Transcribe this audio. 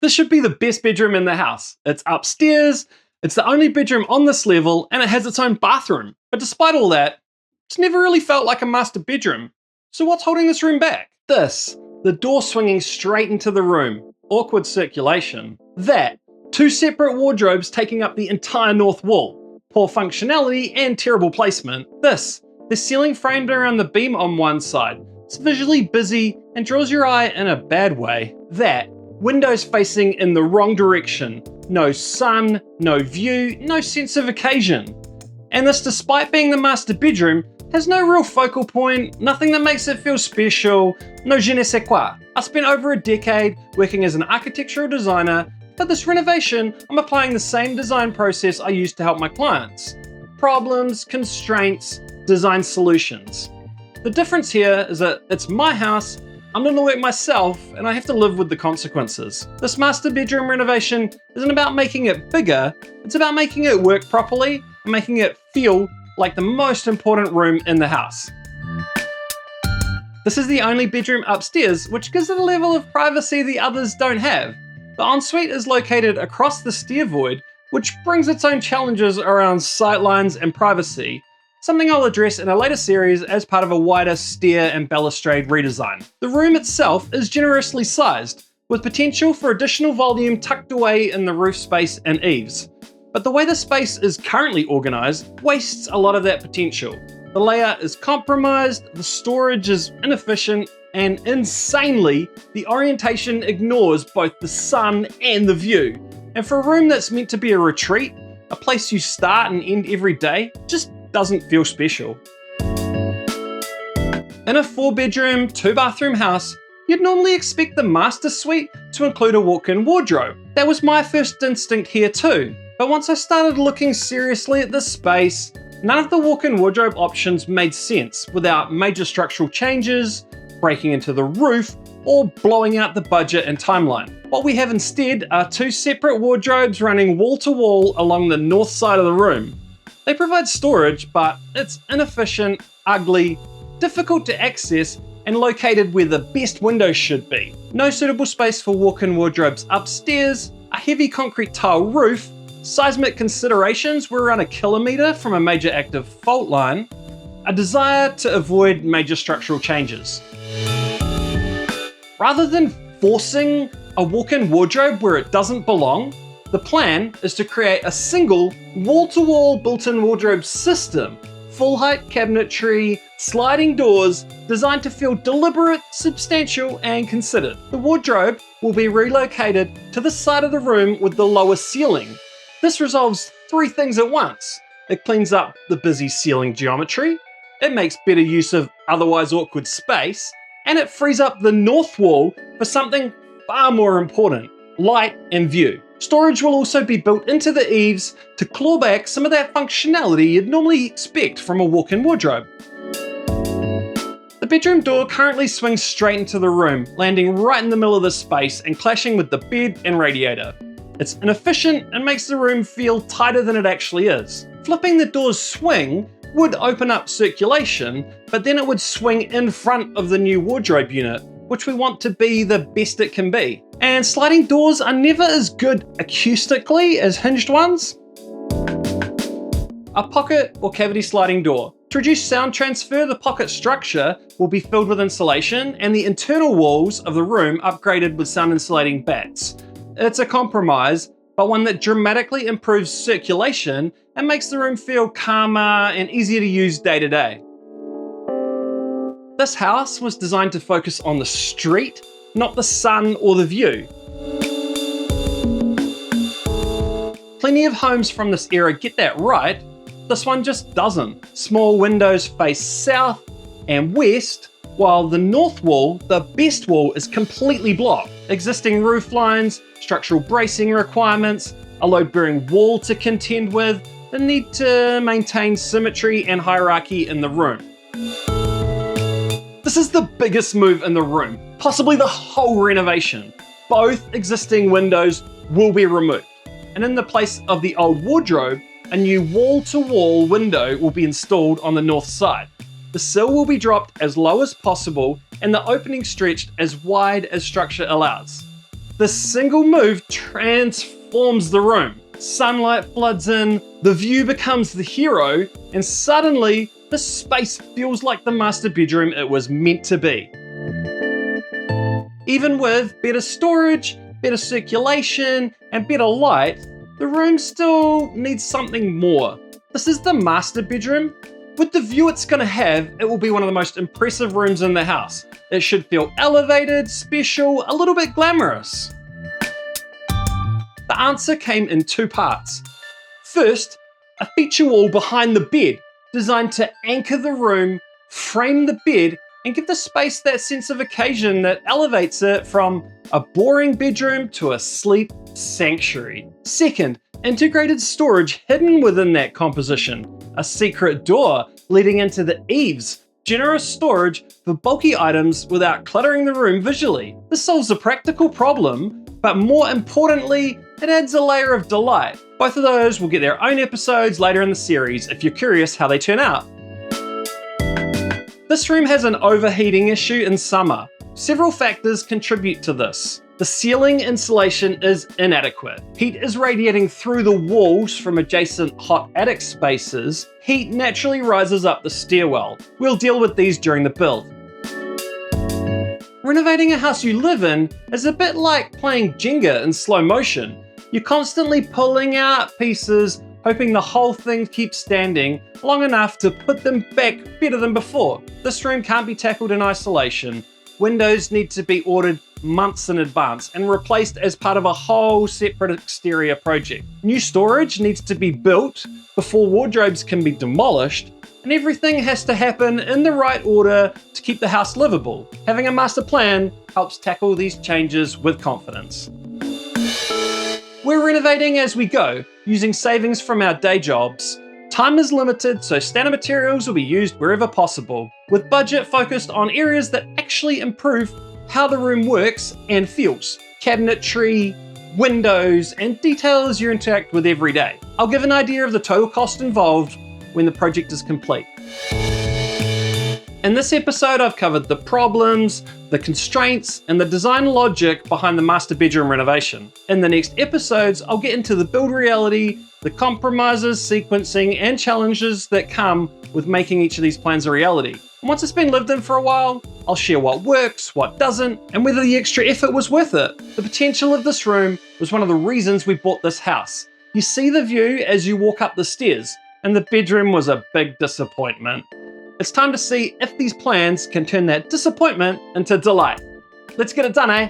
This should be the best bedroom in the house. It's upstairs, it's the only bedroom on this level, and it has its own bathroom. But despite all that, it's never really felt like a master bedroom. So what's holding this room back? This, the door swinging straight into the room, awkward circulation. That, two separate wardrobes taking up the entire north wall, poor functionality and terrible placement. This, the ceiling framed around the beam on one side. It's visually busy and draws your eye in a bad way. That, windows facing in the wrong direction. No sun, no view, no sense of occasion. And this, despite being the master bedroom, has no real focal point, nothing that makes it feel special, no je ne sais quoi. I spent over a decade working as an architectural designer. For this renovation, I'm applying the same design process I use to help my clients. Problems, constraints, design solutions. The difference here is that it's my house, I'm doing the work myself, and I have to live with the consequences. This master bedroom renovation isn't about making it bigger, it's about making it work properly and making it feel like the most important room in the house. This is the only bedroom upstairs, which gives it a level of privacy the others don't have. The ensuite is located across the stair void, which brings its own challenges around sightlines and privacy, something I'll address in a later series as part of a wider stair and balustrade redesign. The room itself is generously sized, with potential for additional volume tucked away in the roof space and eaves. But the way the space is currently organised wastes a lot of that potential. The layout is compromised, the storage is inefficient, and insanely, the orientation ignores both the sun and the view. And for a room that's meant to be a retreat, a place you start and end every day, just doesn't feel special. In a 4-bedroom, 2-bathroom house, you'd normally expect the master suite to include a walk-in wardrobe. That was my first instinct here too. But once I started looking seriously at this space, none of the walk-in wardrobe options made sense without major structural changes, breaking into the roof, or blowing out the budget and timeline. What we have instead are 2 separate wardrobes running wall to wall along the north side of the room. They provide storage, but it's inefficient, ugly, difficult to access, and located where the best windows should be. No suitable space for walk-in wardrobes upstairs, a heavy concrete tile roof, seismic considerations were around 1 kilometre from a major active fault line, a desire to avoid major structural changes. Rather than forcing a walk-in wardrobe where it doesn't belong, the plan is to create a single wall-to-wall built-in wardrobe system, full-height cabinetry, sliding doors, designed to feel deliberate, substantial, and considered. The wardrobe will be relocated to the side of the room with the lower ceiling. This resolves 3 things at once. It cleans up the busy ceiling geometry, it makes better use of otherwise awkward space, and it frees up the north wall for something far more important, light and view. Storage will also be built into the eaves to claw back some of that functionality you'd normally expect from a walk-in wardrobe. The bedroom door currently swings straight into the room, landing right in the middle of the space and clashing with the bed and radiator. It's inefficient and makes the room feel tighter than it actually is. Flipping the door's swing would open up circulation, but then it would swing in front of the new wardrobe unit, which we want to be the best it can be. And sliding doors are never as good acoustically as hinged ones. A pocket or cavity sliding door. To reduce sound transfer, the pocket structure will be filled with insulation and the internal walls of the room upgraded with sound insulating bats. It's a compromise, but one that dramatically improves circulation and makes the room feel calmer and easier to use day to day. This house was designed to focus on the street, not the sun or the view. Plenty of homes from this era get that right, this one just doesn't. Small windows face south and west, while the north wall, the best wall, is completely blocked. Existing roof lines, structural bracing requirements, a load-bearing wall to contend with, the need to maintain symmetry and hierarchy in the room. This is the biggest move in the room, possibly the whole renovation. Both existing windows will be removed, and in the place of the old wardrobe, a new wall-to-wall window will be installed on the north side. The sill will be dropped as low as possible and the opening stretched as wide as structure allows. This single move transforms the room. Sunlight floods in, the view becomes the hero, and suddenly the space feels like the master bedroom it was meant to be. Even with better storage, better circulation, and better light, the room still needs something more. This is the master bedroom. With the view it's going to have, it will be one of the most impressive rooms in the house. It should feel elevated, special, a little bit glamorous. The answer came in two parts. First, a feature wall behind the bed, designed to anchor the room, frame the bed, and give the space that sense of occasion that elevates it from a boring bedroom to a sleep sanctuary. Second, integrated storage hidden within that composition. A secret door leading into the eaves. Generous storage for bulky items without cluttering the room visually. This solves a practical problem, but more importantly, it adds a layer of delight. Both of those will get their own episodes later in the series if you're curious how they turn out. This room has an overheating issue in summer. Several factors contribute to this. The ceiling insulation is inadequate. Heat is radiating through the walls from adjacent hot attic spaces. Heat naturally rises up the stairwell. We'll deal with these during the build. Renovating a house you live in is a bit like playing Jenga in slow motion. You're constantly pulling out pieces, hoping the whole thing keeps standing long enough to put them back better than before. This room can't be tackled in isolation. Windows need to be ordered months in advance and replaced as part of a whole separate exterior project. New storage needs to be built before wardrobes can be demolished, and everything has to happen in the right order to keep the house livable. Having a master plan helps tackle these changes with confidence. We're renovating as we go, using savings from our day jobs. Time is limited, so standard materials will be used wherever possible, with budget focused on areas that actually improve how the room works and feels. Cabinetry, windows, and details you interact with every day. I'll give an idea of the total cost involved when the project is complete. In this episode, I've covered the problems, the constraints, and the design logic behind the master bedroom renovation. In the next episodes, I'll get into the build reality, the compromises, sequencing, and challenges that come with making each of these plans a reality. And once it's been lived in for a while, I'll share what works, what doesn't, and whether the extra effort was worth it. The potential of this room was one of the reasons we bought this house. You see the view as you walk up the stairs, and the bedroom was a big disappointment. It's time to see if these plans can turn that disappointment into delight. Let's get it done, eh?